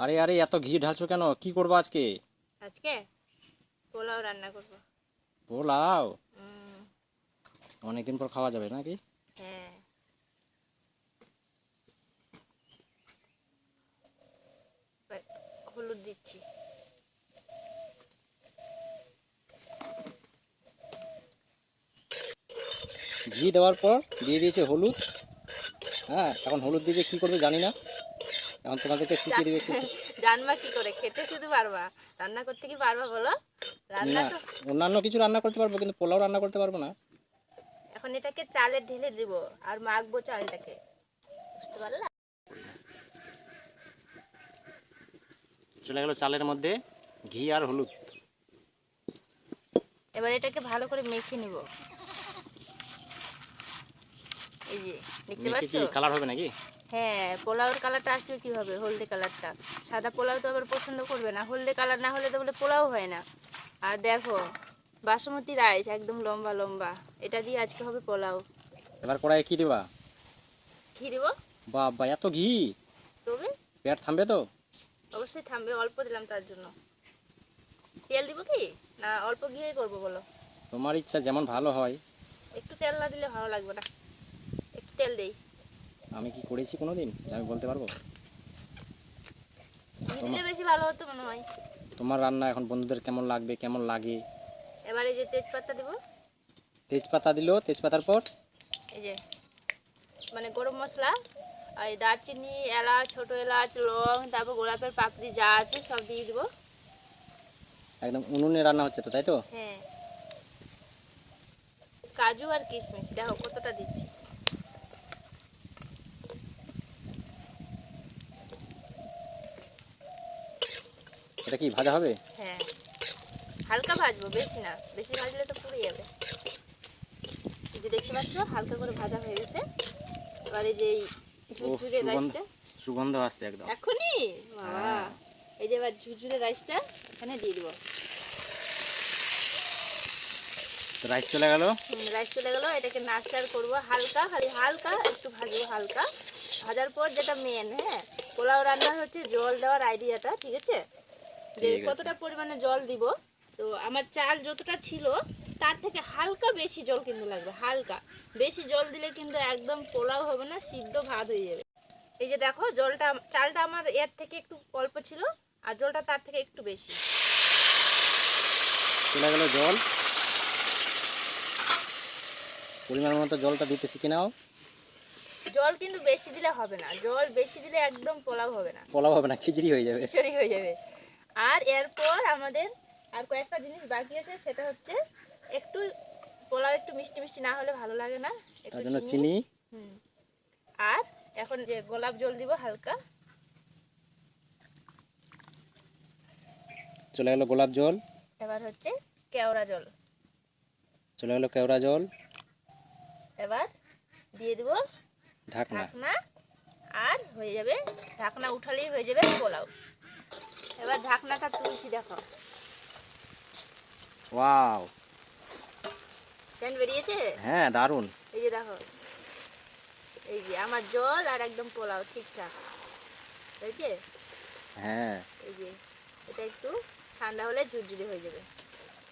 আরে আরে, এত ঘি ঢালছো কেন? কি করবো আজকে? আজকে পোলাও রান্না করব। পোলাও? হুম। অনেকদিন পর খাওয়া যাবে নাকি? হ্যাঁ, এবার হলুদ দিচ্ছি। ঘি দেওয়ার পর দিয়ে দিয়েছে হলুদ। হ্যাঁ, এখন হলুদ দিয়ে যে কি করবে জানি না। এখন তোমাদেরকে শিখিয়ে দেবে একটু। জানবা কি করে? খেতে শুধু পারবা, রান্না করতে কি পারবা বলো? রান্না না, তো অন্যান্য কিছু রান্না করতে পারবো কিন্তু পোলাও রান্না করতে পারবো না। এখন এটাকে চালে ঢেলে দিব আর মাখবো চালটাকে, বুঝতে পারলা? চলে গেল চালের মধ্যে ঘি আর হলুদ। এবার এটাকে ভালো করে মেখে নিব। এই যে দেখতে মেখে পাচ্ছ? কি কালার হবে নাকি? হ্যাঁ, পোলাওর কালারটা আসবে কিভাবে? হলদে কালারটা। সাদা পোলাও তো আবার পছন্দ করবে না, হলদে কালার না হলে তো বলে পোলাও হয় না। আর দেখো, বাসমতি রাইস একদম লম্বা লম্বা, এটা দিয়ে আজকে হবে পোলাও। এবার কড়াইয়ে কি দিবা? ঘি দিব। বাবা, এত ঘি! তবে পেট থামবে তো? অবশ্যই থামবে, অল্প দিলাম তার জন্য। তেল দিব কি না অল্প ঘিয়ে করবো বলো? তোমার ইচ্ছা, যেমন ভালো হয়। একটু তেল না দিলে ভালো লাগবে না, একটু তেল দেই। আমি কি করেছি কোনোদিন যে আমি বলতে পারবো? ঘি দিলে তোমার বেশি ভালো হতো মনে হয়। তোমার রান্না এখন বন্ধুদের কেমন লাগবে, কেমন লাগে? এবার এই যে তেজপাতা দেবো। তেজপাতা দিলো, তেজপাতার পর এই যে মানে গরম মশলা, আর এই দারচিনি, এলাচ, ছোট এলাচ, লং, তারপর গোলাপের পাপড়ি যা আছে সব দিয়ে দিব। একদম উনুনে রান্না হচ্ছে তো, তাই তো? হ্যাঁ, কাজু আর কিশমিশ দেখো কতটা দিচ্ছি। এটা কি ভাজা হবে? হ্যাঁ, হালকা ভাজবো, বেশি না, বেশি ভাজলে তো পুড়ে যাবে। এই যে দেখতে পাচ্ছ হালকা করে ভাজা হয়ে গেছে। এবার এই যে এই ও, ঝুরঝুরে সুগন্ধ, রাইসটা সুগন্ধ আসছে একদম। এখনই, বাবা, হ্যাঁ, এই যে এবার ঝুরঝুরে রাইসটা এখানে দিয়ে দিব। তো রাইস চলে গেল। রাইস চলে গেল, এটাকে নাড়াচাড়া করবো হালকা, খালি হালকা একটু ভাজবো হালকা। ভাজার পর যেটা মেন, হ্যাঁ, পোলাও রান্নার হচ্ছে জল দেওয়ার আইডিয়াটা, ঠিক আছে? যে ঠিক আছে। কতটা পরিমাণে জল দিব। তো আমার চাল যতটা ছিল তার থেকে হালকা বেশি জল কিন্তু লাগবে, হালকা। বেশি জল দিলে কিন্তু একদম পোলাও হবে না, সিদ্ধ ভাত হয়ে যাবে। এই যে দেখো জলটা, চালটা আমার এর থেকে একটু অল্প ছিল আর জলটা তার থেকে একটু বেশি। চলে গেল জল। পরিমাণ মতো জলটা দিতে শিখে নাও। জল কিন্তু বেশি দিলে হবে না, জল বেশি দিলে একদম পোলাও হবে না, পোলাও হবে না, খিচুড়ি হয়ে যাবে। খিচুড়ি হয়ে যাবে। আর এরপর আমাদের আর কয়েকটা জিনিস বাকি আছে, সেটা হচ্ছে একটু পোলাও একটু মিষ্টি মিষ্টি না হলে ভালো লাগে না, তার একটু জন্য চিনি। চিনি। হুম। আর এখন যে গোলাপ জল দিব হালকা। চলে গেল গোলাপ জল। এবার হচ্ছে কেওড়া জল। চলে গেল কেওড়া জল। এবার দিয়ে দিব ঢাকনা। ঢাকনা। আর হয়ে যাবে, ঢাকনা উঠালেই হয়ে যাবে পোলাও। এবার ঢাকনাটা তুলছি, দেখো ওয়াও! সেন্ট বেরিয়েছে। হ্যাঁ, দারুণ। এই যে দেখো, এই যে আমার জল আর একদম পোলাও ঠিকঠাক হয়েছে। হ্যাঁ, এই যে এটা একটু ঠান্ডা হলে ঝুরঝুরি হয়ে যাবে।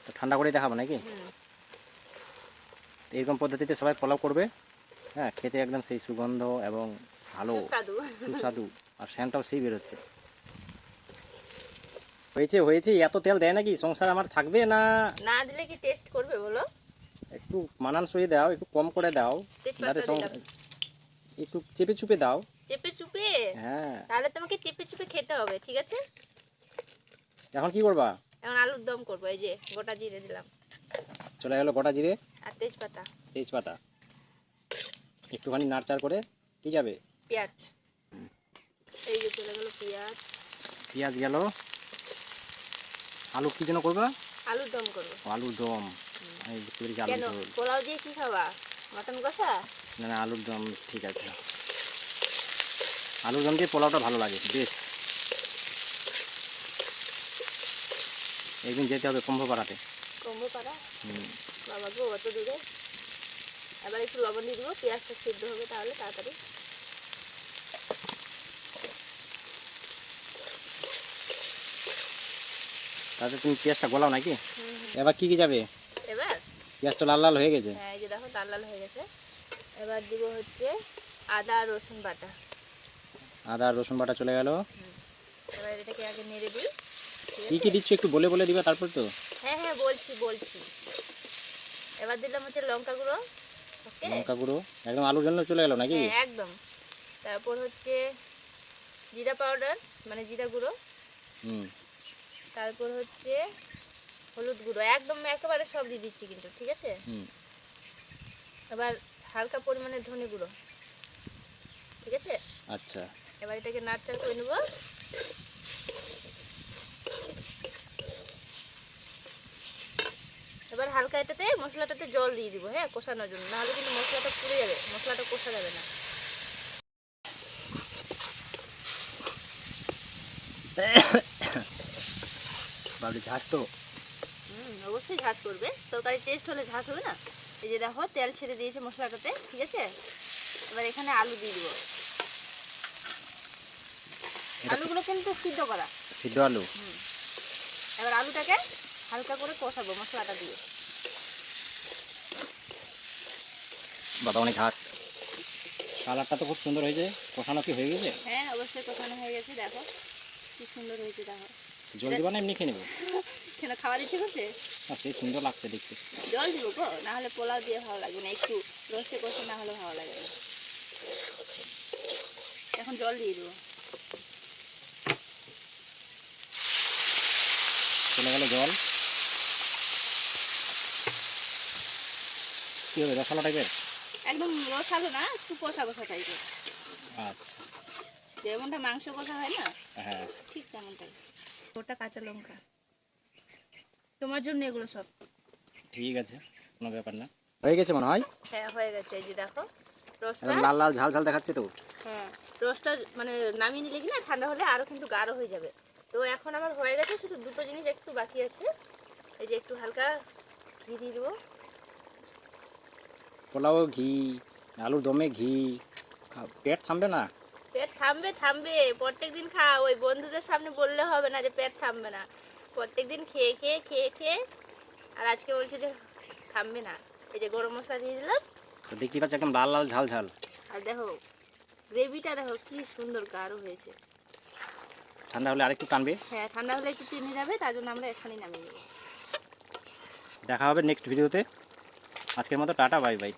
তো ঠান্ডা করেই দেখাবো নাকি? হুম। এরকম পদ্ধতিতে সবাই পোলাও করবে। হ্যাঁ, খেতে একদম সেই সুগন্ধ এবং ভালো সুস্বাদু। সুস্বাদু। আর সেন্টটাও সেই বেরোচ্ছে। হয়েছে হয়েছে, এত তেল দেয় নাকি? সংসার আমার থাকবে না? না দিলে কি টেস্ট করবে বলো? একটু মানানসই দাও, একটু কম করে দাও। যাতে তেজপাতা দিলাম। একটু চেপে চুপে দাও। চেপে চুপে? হ্যাঁ। তাহলে তোমাকে চেপে চুপে খেতে হবে, ঠিক আছে? এখন কি করবা? এখন আলুর দম করবো। এই যে গোটা জিরে দিলাম চলে গেল গোটা জিরে, আর তেজপাতা, তেজপাতা। একটুখানি নাড়চাড় করে কি যাবে? পেঁয়াজ। এই যে চলে গেল পেঁয়াজ। পেঁয়াজ গেল। আলু কি জন্য করবা? আলুর দম করবো। আলুর দম। আমি বুঝতে পেরেছি, আলুর কেন, ঝোল। পোলাও দিয়ে কি খাবা? মটন কষা? না না, আলুর দম ঠিক আছে। আলুর দম দিয়ে পোলাওটা ভালো লাগে বেশ। একদিন যেতে হবে কুম্ভপাড়াতে। কুম্ভপাড়া? বাবা গো, অত দূরে। এবার একটু লবণ দিয়ে দিব, পেঁয়াজটা সিদ্ধ হবে তাহলে তাড়াতাড়ি। তাতে তুমি পেঁয়াজটা গলাও নাকি? হুম হুম। এবার কি কি যাবে? এবার পেঁয়াজ তো লাল লাল হয়ে গেছে। হ্যাঁ এই যে দেখো লাল লাল হয়ে গেছে। এবার দিব হচ্ছে আদা আর রসুন বাটা। আদা আর রসুন বাটা চলে গেল। এবার এটাকে আগে নেড়ে দিই। ঠিক কি আছে? কি দিচ্ছ একটু বলে বলে দিবা তারপর তো। হ্যাঁ হ্যাঁ বলছি বলছি। এবার দিলাম হচ্ছে লঙ্কা গুঁড়ো। ওকে। লঙ্কা গুঁড়ো একদম আলুর জন্য চলে গেল নাকি? হ্যাঁ একদম। তারপর হচ্ছে জিরা পাউডার মানে জিরা গুঁড়ো। হুম। তারপর হচ্ছে হলুদ গুঁড়ো একদম একেবারে সব দিয়ে দিচ্ছি কিন্তু, ঠিক আছে? হুম। এবার হালকা পরিমাণে ধনে গুঁড়ো, ঠিক আছে? আচ্ছা। এবার এটাকে নাড়চাড় করে নেব। এবার হালকা এটাতে মশলাটাতে জল দিয়ে দিব, হ্যাঁ, কষানোর জন্য, নাহলে কিন্তু মশলাটা পুড়ে যাবে, মশলাটা কষা যাবে না। বাবলি ঝাঁস তো। অবশ্যই ঝাঁস করবে, তরকারি টেস্ট হলে ঝাঁস হবে না। এই যে দেখো তেল ছেড়ে দিয়েছে মশলাটাতে, ঠিক আছে? এবার এখানে আলু দিয়ে দিব। আলুগুলো কিন্তু সিদ্ধ করা। সিদ্ধ আলু। এবার আলুটাকে হালকা করে কষাবো মশলাটা দিয়ে। বাবা অনেক ঘাস। কালারটা তো খুব সুন্দর হয়েছে। কষানো কি হয়ে গেছে? হ্যাঁ অবশ্যই কষানো হয়ে গেছে, দেখো কি সুন্দর হয়েছে দেখো। জল দিবা না এমনি খেয়ে নেবো? কেন খাওয়ার ইচ্ছে করছে? না সেই সুন্দর লাগছে দেখতে। জল দিব গো, না হলে পোলাও দিয়ে ভালো লাগবে না, একটু রসে কষে না হলে ভালো লাগবে না। এখন জল দিয়ে দেবো। চলে গেল জল। কি হবে রসালো টাইপের? একদম রসালো না, একটু কষা কষা টাইপের, আচ্ছা। যেমনটা মাংস কষা হয় না হ্যাঁ। ঠিক তেমনটাই। ওটা কাঁচা লঙ্কা তোমার জন্য, এগুলো সব। ঠিক আছে, কোনো ব্যাপার না। হয়ে গেছে মনে হয়। হ্যাঁ হয়ে গেছে, এই যে দেখো রসটা। একদম লাল লাল ঝাল ঝাল দেখাচ্ছে তো। হ্যাঁ রসটা মানে নামিয়ে নিলে কি না, ঠান্ডা হলে আরো কিন্তু গাঢ় হয়ে যাবে। তো এখন আমার হয়ে গেছে, শুধু দুটো জিনিস একটু বাকি আছে। এই যে একটু হালকা ঘি দিয়ে দেবো। পোলাও ঘি, আলুর দমে ঘি, পেট থামবে না। পেট থামবে থামবে, প্রত্যেকদিন খাও, ওই বন্ধুদের সামনে বললে হবে না যে পেট থামবে না। প্রত্যেকদিন খেয়ে খেয়ে খেয়ে খেয়ে আর আজকে বলছে যে থামবে না। এই যে গরম মশলা দিয়ে দিলাম। তো দেখতে পাচ্ছি একদম লাল লাল ঝাল ঝাল। আর দেখো গ্রেভিটা দেখো কি সুন্দর গাঢ় হয়েছে। ঠান্ডা হলে আরেকটু টানবে। হ্যাঁ ঠান্ডা হলে একটু টেনে যাবে, তার জন্য আমরা এখনই নামিয়ে নেব। দেখা হবে নেক্সট ভিডিওতে। আজকের মতো টাটা, বাই বাই।